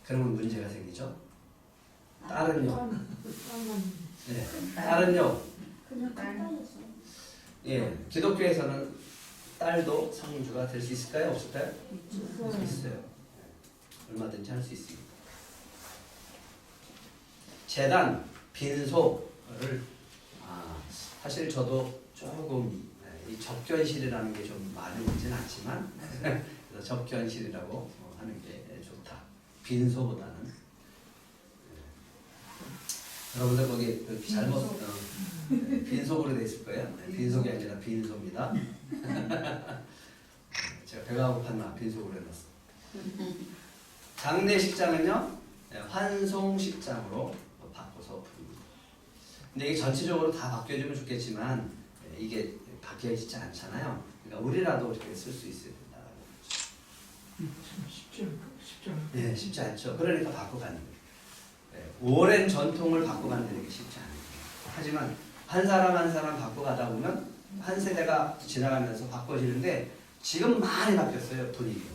그러면 문제가 생기죠. 딸은요? 딸은요? 그냥 딸이었어. 기독교에서는 딸도 상주가 될 수 있을까요? 없을까요? 있어요. 얼마든지 할 수 있습니다. 재단, 빈소를 사실 저도 조금 이 접견실이라는 게 좀 말이 있지는 않지만 그래서 접견실이라고 하는 게 좋다. 빈소보다는 여러분들 거기 잘못 빈속으로 돼 있을 거예요. 빈속이 아니라 빈소입니다. 제가 배가 고팠나 빈속으로 해놨어. 장례식장은요 환송식장으로 바꿔서 부릅니다. 근데 이게 전체적으로 다 바뀌어주면 좋겠지만 이게 바뀌어지지 않잖아요. 그러니까 우리라도 이렇게 쓸 수 있어야 된다고. 네, 쉽지 않죠. 그러니까 바꿔가는 거예요. 오랜 전통을 바꿔가는 게 쉽지 않아요. 하지만 한 사람 한 사람 바꿔가다 보면 한 세대가 지나가면서 바꿔지는데 지금 많이 바뀌었어요. 분위기가.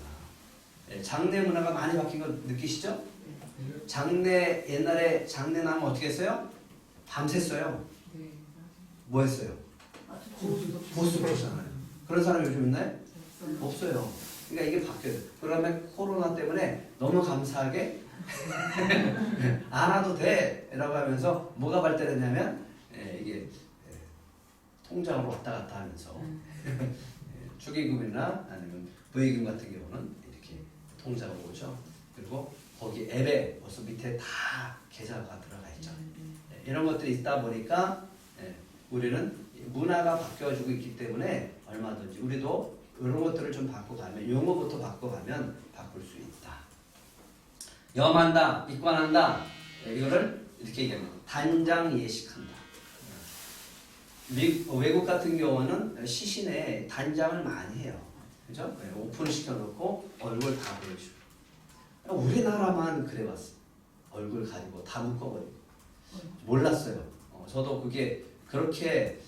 장례 문화가 많이 바뀐 거 느끼시죠? 장례 옛날에 장례 나면 어떻게 했어요? 밤샜어요. 뭐 했어요? 보스 보잖아요. 그런 사람이 요즘 있나요? 없어요. 그러니까 이게 바뀌어요. 그러면 코로나 때문에 너무 감사하게 안 와도 돼 라고 하면서 뭐가 발달했냐면 이게 통장으로 왔다 갔다 하면서 축의금이나 아니면 부의금 같은 경우는 이렇게 통장으로 오죠. 그리고 거기 앱에 벌써 밑에 다 계좌가 들어가 있죠. 이런 것들이 있다 보니까 우리는 문화가 바뀌어지고 있기 때문에 얼마든지 우리도 이런 것들을 좀 바꿔가면 용어부터 바꿔가면 바꿀 수 있다. 염한다, 입관한다. 이거를 이렇게 얘기합니다. 단장 예식한다. 외국 같은 경우는 시신에 단장을 많이 해요. 그죠? 오픈 시켜놓고 얼굴 다 보여주고. 우리나라만 그래봤어. 얼굴 가리고 다 묶어버리고. 몰랐어요. 저도 그게 그렇게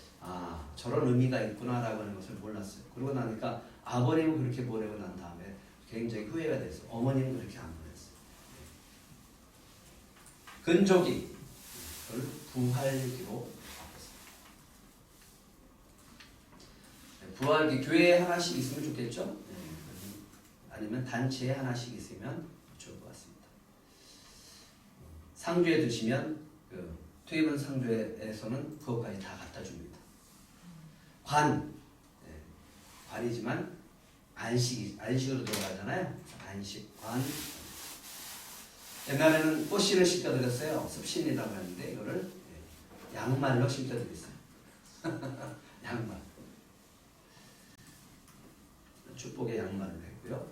저런 의미가 있구나라고 하는 것을 몰랐어요. 그러고 나니까 아버님은 그렇게 보내고 난 다음에 굉장히 후회가 됐어요. 어머님은 그렇게 안 보냈어요. 근조기 그걸 부활기로 바꿨어요. 부활기 교회에 하나씩 있으면 좋겠죠? 아니면 단체에 하나씩 있으면 좋을 것 같습니다. 상주에 두시면 투입은 상주에서는 그것까지 다 갖다 줍니다. 관이지만 안식으로 들어가잖아요. 안식, 관. 옛날에는 꽃신을 신겨드렸어요. 습신이라고 하는데 이거를 양말로 신겨드렸어요. 양말. 축복의 양말을 했고요.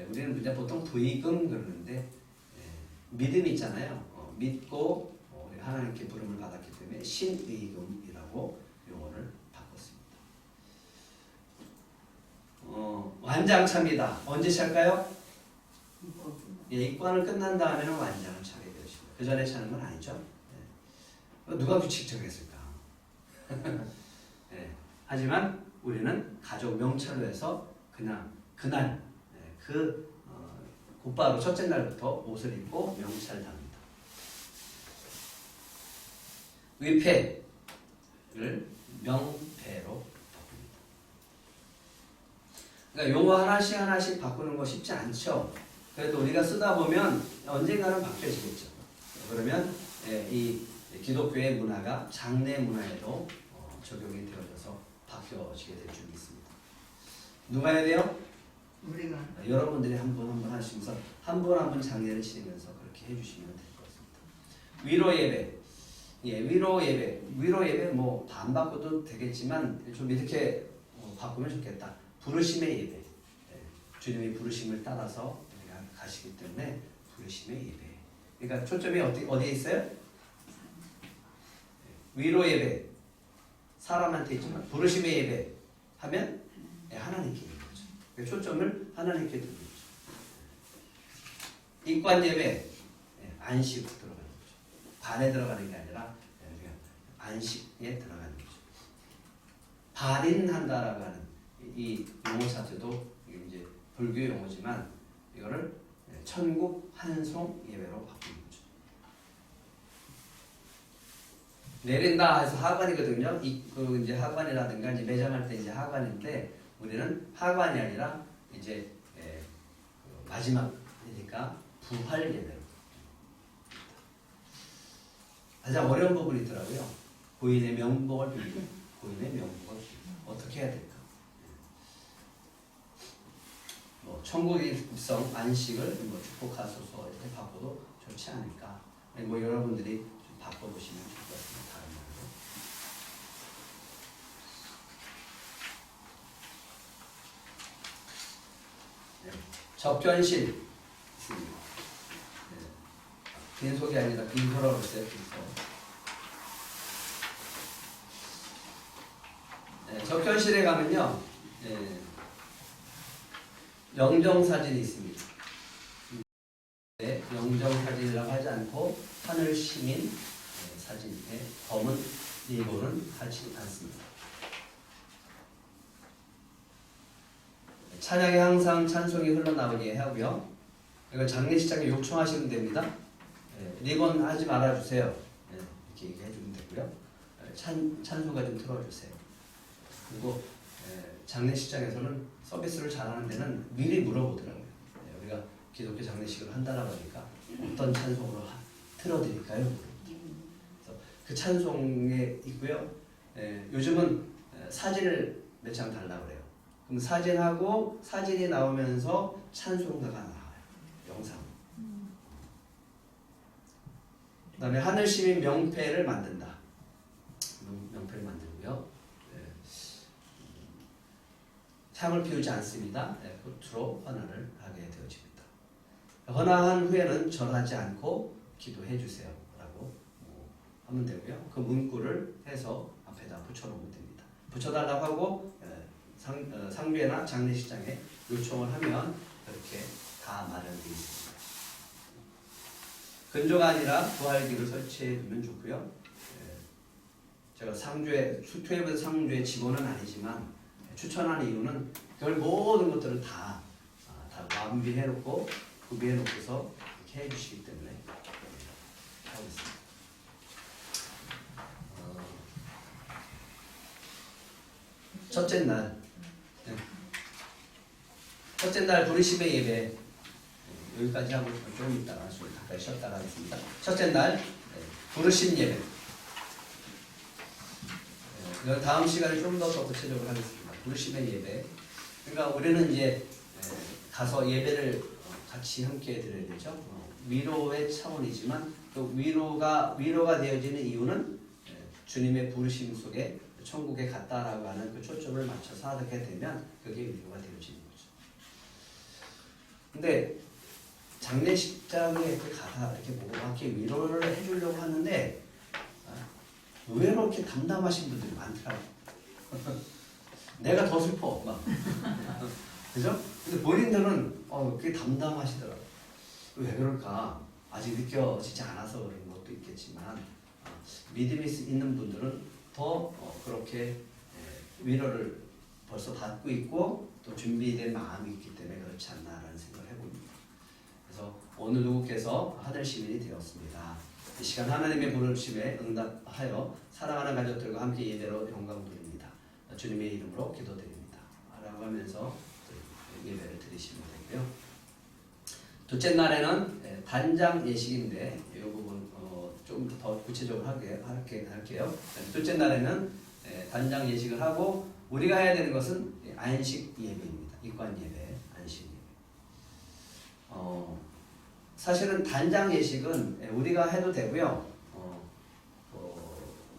우리는 그냥 보통 도의금 그러는데 믿음 있잖아요. 믿고 하나님께 부름을 받았기 때문에 신의금이라고 용어를 바꿨습니다. 완장차입니다. 언제 찰까요? 입관을 끝난 다음에는 완장을 차게 되십니다. 그 전에 차는 건 아니죠. 누가 규칙 정했을까? 하지만 우리는 가족 명찰로 해서 그냥 그날 곧바로 첫째 날부터 옷을 입고 명찰당합니다. 위패를 명패로 바꿉니다. 그러니까 용어 하나씩 바꾸는 거 쉽지 않죠. 그래도 우리가 쓰다 보면 언젠가는 바뀌어지겠죠. 그러면 이 기독교의 문화가 장례 문화에도 적용이 되어져서 바뀌어지게 될 줄이 있습니다. 누가 해야 돼요? 우리가. 여러분들이 한 분 한 분 하시면서 한 분 한 분 장례를 치르면서 그렇게 해주시면 될 것 같습니다. 위로 예배. 위로 예배 뭐 반 바꿔도 되겠지만 좀 이렇게 바꾸면 좋겠다. 부르심의 예배. 주님의 부르심을 따라서 우리가 가시기 때문에 부르심의 예배. 그러니까 초점이 어디에 있어요? 위로 예배. 사람한테 있지만 부르심의 예배 하면 하나님께 있는 거죠. 초점을 하나님께 두는 거죠. 입관 예배 안식으로 들어가는 거죠. 반에 들어가는 게 아니라 안식에 들어가는 거죠. 발인한다라고 하는 이 용어 자체도 이제 불교 용어지만 이거를 천국 한송 예배로 바꾸는 거죠. 내린다 해서 하관이거든요. 이제 하관이라든가 이제 매장할 때 이제 하관인데 우리는 하관이 아니라 이제 마지막이니까 부활 예배로. 가장 어려운 부분이 있더라고요. 고인의 명복을 빌고 고인의 명복을 어떻게 해야 될까? 뭐 천국의 입성 안식을 뭐 축복하소서 이렇게 바꿔도 좋지 않을까? 뭐 여러분들이 좀 바꿔보시면 좋을 것 같습니다. 다른 말로. 접견실 있습니다. 빈속이 아니라 빈소라고 했어요. 빈소. 접견실에 가면요, 영정사진이 있습니다. 영정사진이라고 하지 않고 하늘 시민 사진에 검은 리본은 하지 않습니다. 찬양에 항상 찬송이 흘러나오게 하고요. 이거 장례식장에 요청하시면 됩니다. 리본 하지 말아주세요. 이렇게 얘기해 주면 되고요. 찬송가 좀 틀어주세요. 그리고 장례식장에서는 서비스를 잘하는 데는 미리 물어보더라고요. 우리가 기독교 장례식을 한다라고 하니까 어떤 찬송으로 틀어드릴까요? 그래서 그 찬송에 있고요. 요즘은 사진을 몇 장 달라고 그래요. 그럼 사진하고 사진이 나오면서 찬송가가 나와요. 영상. 그 다음에 하늘시민 명패를 만든다. 명패를 만들고요. 향을 피우지 않습니다. 겉으로 헌화를 하게 되어집니다. 헌화한 후에는 절하지 않고 기도해 주세요 라고 하면 되고요. 그 문구를 해서 앞에다 붙여놓으면 됩니다. 붙여달라고 하고 상주회나 장례식장에 요청을 하면 그렇게 다 마련되어 있습니다. 근조가 아니라 부활기를 설치해 두면 좋고요. 제가 수투앱은 상주회 직원은 아니지만 추천하는 이유는 그걸 모든 것들을 다 완비해 놓고 구비해 놓고서 이렇게 해 주시기 때문에 하고 있습니다. 첫째 날, 첫째 날 부르심의 예배 여기까지 하고 좀 이따가 좀 가까이 쉬었다가 하겠습니다. 첫째 날 부르심 예배. 다음 시간에 좀 더 구체적으로 하겠습니다. 부르심의 예배. 그러니까 우리는 이제 가서 예배를 같이 함께 드려야 되죠. 위로의 차원이지만 또 위로가 되어지는 이유는 주님의 부르심 속에 천국에 갔다라고 하는 그 초점을 맞춰서 하게 되면 그게 위로가 되어지는 거죠. 근데 장례식장에 이렇게 가서 이렇게 보고 이렇게 위로를 해주려고 하는데 의외로 이렇게 담담하신 분들이 많더라고요. 내가 더 슬퍼 막 그죠? 근데 본인들은 그게 담담하시더라고요. 왜 그럴까? 아직 느껴지지 않아서 그런 것도 있겠지만 믿음이 있는 분들은 더 그렇게 위로를 벌써 받고 있고 또 준비된 마음이 있기 때문에 그렇지 않나라는 생각을 해봅니다. 그래서 어느 누구께서 하늘 시민이 되었습니다. 이 시간 하나님의 부르심에 응답하여 사랑하는 가족들과 함께 예배로 영광 돌립니다. 주님의 이름으로 기도드립니다. 라고 하면서 예배를 드리시면 되고요. 둘째 날에는 단장 예식인데 이 부분 좀 더 구체적으로 할게요. 둘째 날에는 단장 예식을 하고 우리가 해야 되는 것은 안식 예배입니다. 입관 예배, 안식 예배. 사실은 단장 예식은 우리가 해도 되고요.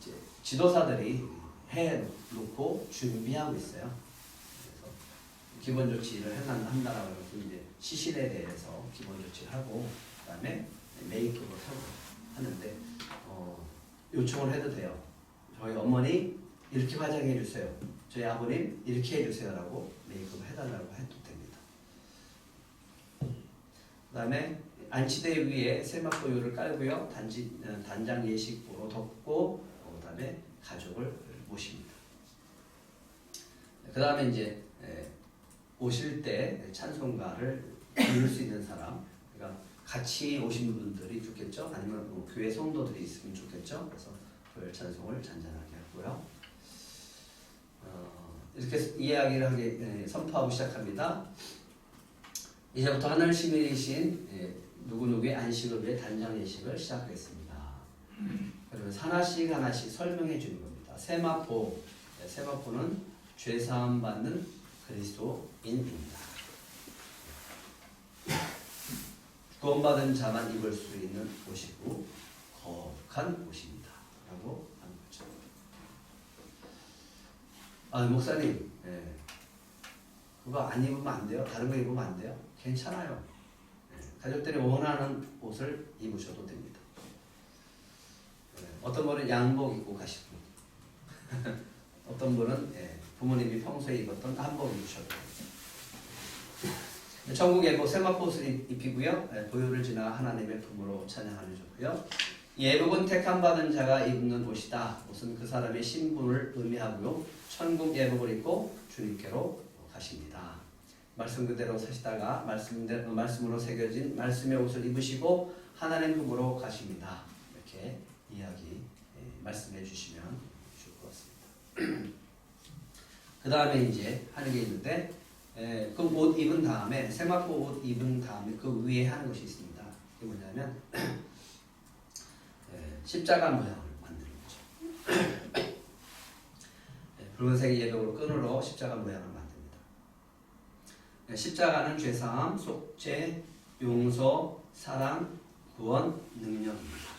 이제 지도사들이 해놓고 준비하고 있어요. 그래서 기본 조치를 한다라고 해서 이제 시신에 대해서 기본 조치를 하고 그다음에 메이크업을 하고 하는데 요청을 해도 돼요. 저희 어머니 이렇게 화장해 주세요. 저희 아버님 이렇게 해주세요라고 메이크업 해달라고 해도 됩니다. 그다음에 안치대 위에 세마포유를 깔고요. 단장 예식으로 덮고 그다음에 가족을 모십니다. 그다음에 이제 오실 때 찬송가를 부를 수 있는 사람, 그러니까 같이 오신 분들이 좋겠죠. 아니면 뭐 교회 성도들이 있으면 좋겠죠. 그래서 교회 찬송을 잔잔하게 하고요. 이렇게 이야기를 하게 선포하고 시작합니다. 이제부터 하늘 시민이신 누구누구의 안식을 위해 단장 예식을 시작하겠습니다. 그러면서 하나씩 하나씩 설명해 주는 겁니다. 세마포는 죄사함 받는 그리스도인입니다. 구원받은 자만 입을 수 있는 옷이고 거룩한 옷입니다. 라고 하는 거죠. 목사님, 그거 안 입으면 안 돼요? 다른 거 입으면 안 돼요? 괜찮아요. 가족들이 원하는 옷을 입으셔도 됩니다. 어떤 분은 양복 입고 가시고 어떤 분은 부모님이 평소에 입었던 한복 입으셔도 됩니다. 천국 예복 세마포 옷을 입히고요. 보혈을 지나 하나님의 품으로 찬양하는 좋고요. 예복은 택함 받은 자가 입는 옷이다. 옷은 그 사람의 신분을 의미하고요. 천국 예복을 입고 주님께로 가십니다. 말씀 그대로 사시다가 말씀으로 새겨진 말씀의 옷을 입으시고 하나님 품으로 가십니다. 이렇게 말씀해 주시면 좋을 것 같습니다. 그 다음에 이제 하는 게 있는데 그 옷 입은 다음에 세마포 옷 입은 다음에 그 위에 하는 것이 있습니다. 그게 뭐냐면 십자가 모양을 만드는 거죠. 붉은색 예복으로 끈으로 십자가 모양을 만듭니다. 십자가는 죄사함, 속죄, 용서, 사랑, 구원, 능력입니다.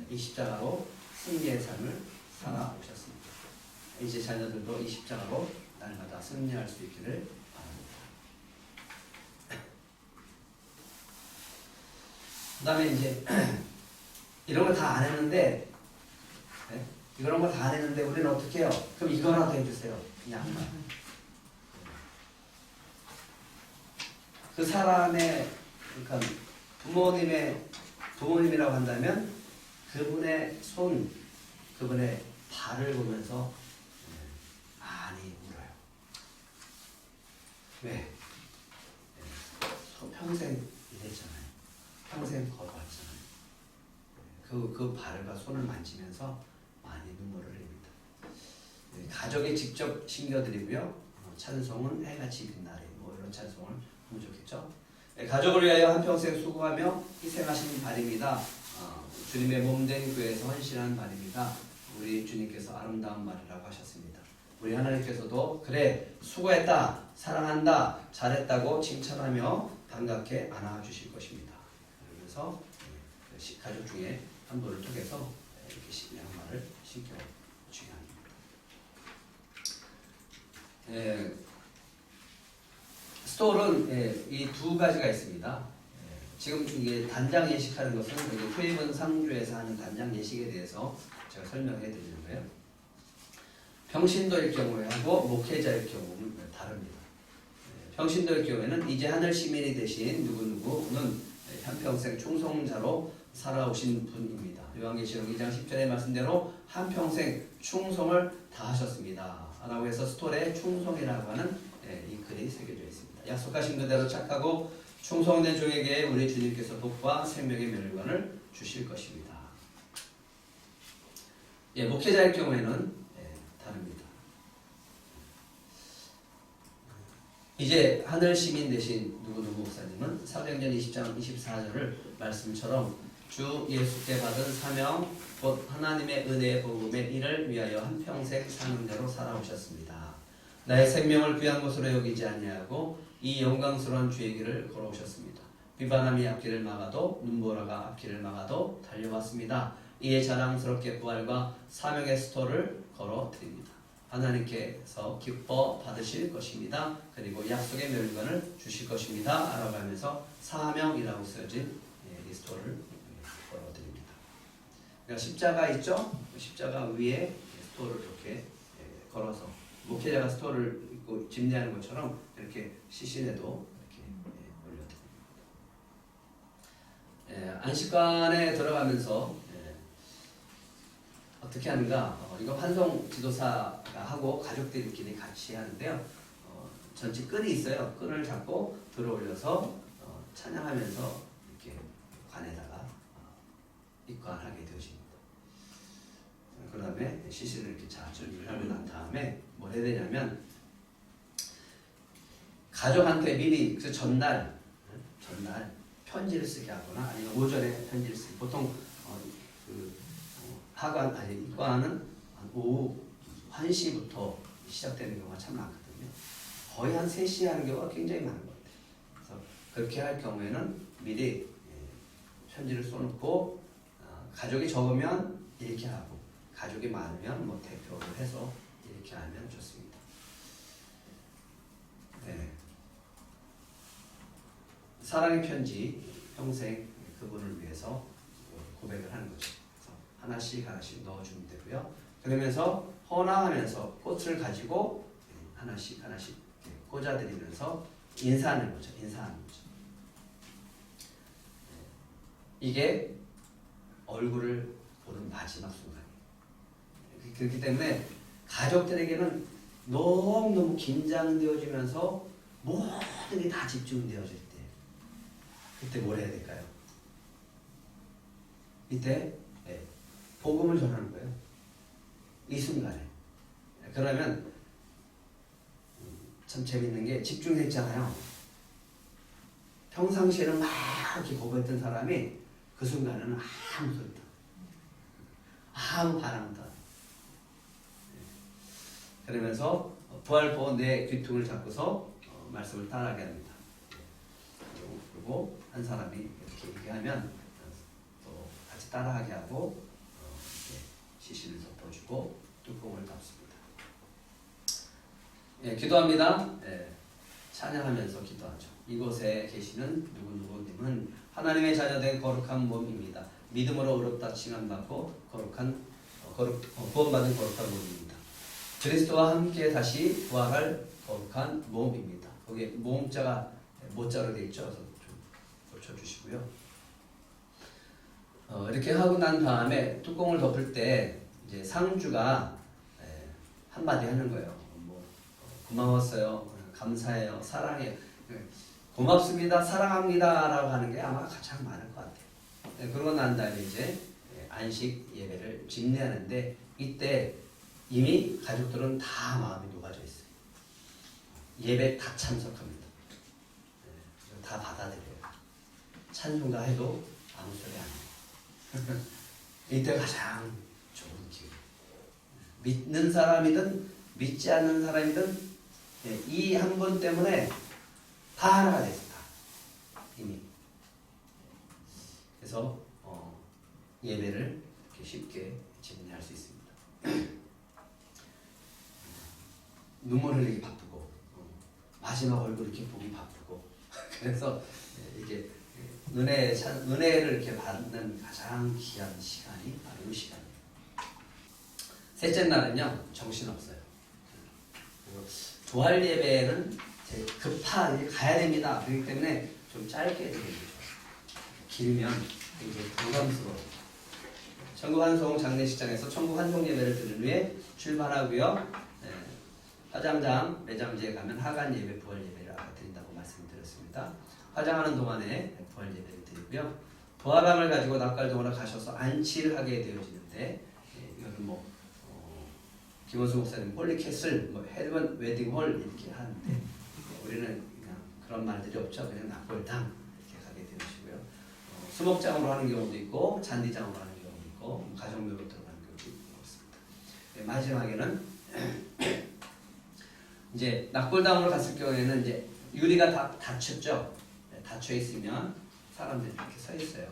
이 십자가로 승리의 삶을 살아오셨습니다. 이제 자녀들도 이 십자가로 날마다 승리할 수 있기를 바랍니다. 그 다음에 이제 이런 걸 다 안 했는데, 네? 이런 걸 다 안 했는데 우리는 어떻게 해요? 그럼 이거라도 해주세요. 그냥 그 사람의, 그러니까 부모님이라고 한다면 그분의 손, 그분의 발을 보면서 많이 울어요. 왜? 평생 일했잖아요. 평생 걸어왔잖아요. 그 발과 손을 만지면서 많이 눈물을 흘립니다. 가족이 직접 신겨드리고요. 찬송은 해같이 빛나리, 뭐 이런 찬송을 하면 좋겠죠. 가족을 위하여 한평생 수고하며 희생하신 발입니다. 주님의 몸된 교회에서 헌신한 발입니다. 우리 주님께서 아름다운 말이라고 하셨습니다. 우리 하나님께서도 그래 수고했다, 사랑한다, 잘했다고 칭찬하며 반갑게 안아주실 것입니다. 그래서 가족 중에 한 분을 통해서 이렇게 양말을 신겨주게 합니다. 스톨은 이 두 가지가 있습니다. 지금 이게 단장 예식하는 것은 후임은 상주에서 하는 단장 예식에 대해서 제가 설명해 드리는 거예요. 평신도일 경우하고 목회자일 경우는 다릅니다. 평신도일 경우에는 이제 하늘 시민이 되신 누구누구는 한평생 충성자로 살아오신 분입니다. 요한계시록 2장 10절의 말씀대로 한평생 충성을 다하셨습니다. 라고 해서 스톨에 충성이라고 하는 이 글이 새겨져 있습니다. 약속하신 그대로 착하고 충성된 종에게 우리 주님께서 복과 생명의 멸관을 주실 것입니다. 목회자일 경우에는 다릅니다. 이제 하늘 시민 되신 누구누구 목사님은 사도행전 20장 24절을 말씀처럼 주 예수께 받은 사명 곧 하나님의 은혜의 복음의 일을 위하여 한평생 사는 대로 살아오셨습니다. 나의 생명을 귀한 것으로 여기지 아니하고 이 영광스러운 주의 길을 걸어오셨습니다. 비바람이 앞길을 막아도 눈보라가 앞길을 막아도 달려왔습니다. 이에 자랑스럽게 부활과 사명의 스토를 걸어드립니다. 하나님께서 기뻐 받으실 것입니다. 그리고 약속의 멸관을 주실 것입니다. 라고 하면서 사명이라고 쓰여진 이 스토를 걸어드립니다. 그러니까 십자가 있죠? 십자가 위에 스토를 이렇게 걸어서 목회자가 스토를 입고 집례하는 것처럼 이렇게 시신에도 이렇게 올려드립니다. 안식관에 들어가면서 어떻게 하는가? 이거 환송 지도사가 하고 가족들끼리 같이 하는데요. 전체 끈이 있어요. 끈을 잡고 들어올려서 찬양하면서 이렇게 관에다가 입관하게 되어집니다. 그 다음에 시신을 이렇게 잘 준비를 하고 난 다음에 뭘 해야 되냐면 가족한테 미리 그 전날 편지를 쓰게 하거나 아니면 오전에 편지를 쓰게. 보통 입관은 오후 1시부터 시작되는 경우가 참 많거든요. 거의 한 3시에 하는 경우가 굉장히 많은 것 같아요. 그래서 그렇게 할 경우에는 미리 편지를 써놓고 가족이 적으면 이렇게 하고 가족이 많으면 뭐 대표를 해서 이렇게 하면 좋습니다. 사랑의 편지, 평생 그분을 위해서 고백을 하는 거죠. 그래서 하나씩 넣어주면 되고요. 그러면서 헌화하면서 꽃을 가지고 하나씩 꽂아드리면서 인사하는 거죠. 이게 얼굴을 보는 마지막 순간이에요. 그렇기 때문에 가족들에게는 너무너무 긴장되어지면서 모든 게 다 집중되어질 때 그때 뭘 해야 될까요? 이때 복음을 전하는 거예요. 이 순간에. 그러면 참 재밌는 게 집중했잖아요. 평상시에는 막 이렇게 고백했던 사람이 그 순간에는 아무 소리도 아무 반응도 안 해요. 그러면서 부활보 내 귀퉁을 잡고서 말씀을 따라하게 합니다. 그리고 한 사람이 이렇게 얘기하면 또 같이 따라하게 하고 이렇게 시신을 덮어주고 뚜껑을 닫습니다. 예, 기도합니다. 예, 찬양하면서 기도하죠. 이곳에 계시는 누구누구님은 하나님의 자녀된 거룩한 몸입니다. 믿음으로 의롭다 칭함받고 구원받은 거룩한 몸입니다. 그리스도와 함께 다시 부활할 거룩한 몸입니다. 거기에 모음자가 모자로 되어 있죠. 그래서 좀 고쳐주시고요. 이렇게 하고 난 다음에 뚜껑을 덮을 때 이제 상주가 한마디 하는 거예요. 고마웠어요. 감사해요. 사랑해요. 고맙습니다. 사랑합니다라고 하는 게 아마 가장 많을 것 같아요. 그러고 난 다음에 이제 안식 예배를 집례하는데 이때 이미 가족들은 다 마음이 녹아져 있어요. 예배 다 참석합니다. 다 받아들여요. 찬송가 해도 아무 소리 안 해요. 이때 가장 좋은 기회. 믿는 사람이든 믿지 않는 사람이든 이 한 번 때문에 다 하나가 됐다. 이미. 그래서 예배를 이렇게 쉽게 집례할 수 있습니다. 눈물 흘리기 바쁘고 마지막 얼굴 이렇게 보기 바쁘고 그래서 이게 은혜를 이렇게 받는 가장 귀한 시간이 바로 이 시간이에요. 셋째 날은요 정신없어요. 부활 예배는 급하게 가야 됩니다. 그렇기 때문에 좀 짧게 드리는 게 좋아요. 길면 굉장히 부담스러워요. 천국 환송 장례식장에서 천국 환송 예배를 드린 후에 출발하고요. 화장장 매장지에 가면 하간 예배, 부활 예배를 아까 드린다고 말씀드렸습니다. 화장하는 동안에 부활 예배를 드리고요. 부활함을 가지고 납갈동으로 가셔서 안치를 하게 되어지는데 이거는 김원수 목사님 홀리캐슬, 헤븐 웨딩홀 이렇게 하는데 우리는 그냥 그런 말들이 없죠. 그냥 납골당 이렇게 가게 되시고요. 수목장으로 하는 경우도 있고 잔디장으로 하는 경우도 있고 가정묘로 들어가는 경우도 있습니다. 마지막에는 이제 납골당으로 갔을 경우에는 이제 유리가 다 닫혔죠. 닫혀 있으면 사람들이 이렇게 서 있어요.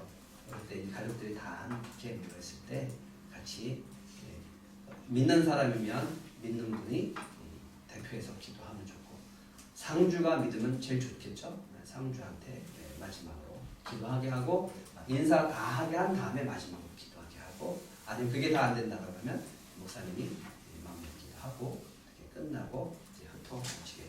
그럴 때 가족들이 다 함께 모였을 때 같이 믿는 사람이면 믿는 분이 대표해서 기도하면 좋고 상주가 믿으면 제일 좋겠죠. 상주한테 마지막으로 기도하게 하고 인사 다 하게 한 다음에 마지막으로 기도하게 하고 아니면 그게 다 안 된다 그러면 목사님이 마무리 기도하고 이렇게 끝나고 이제 흩어지게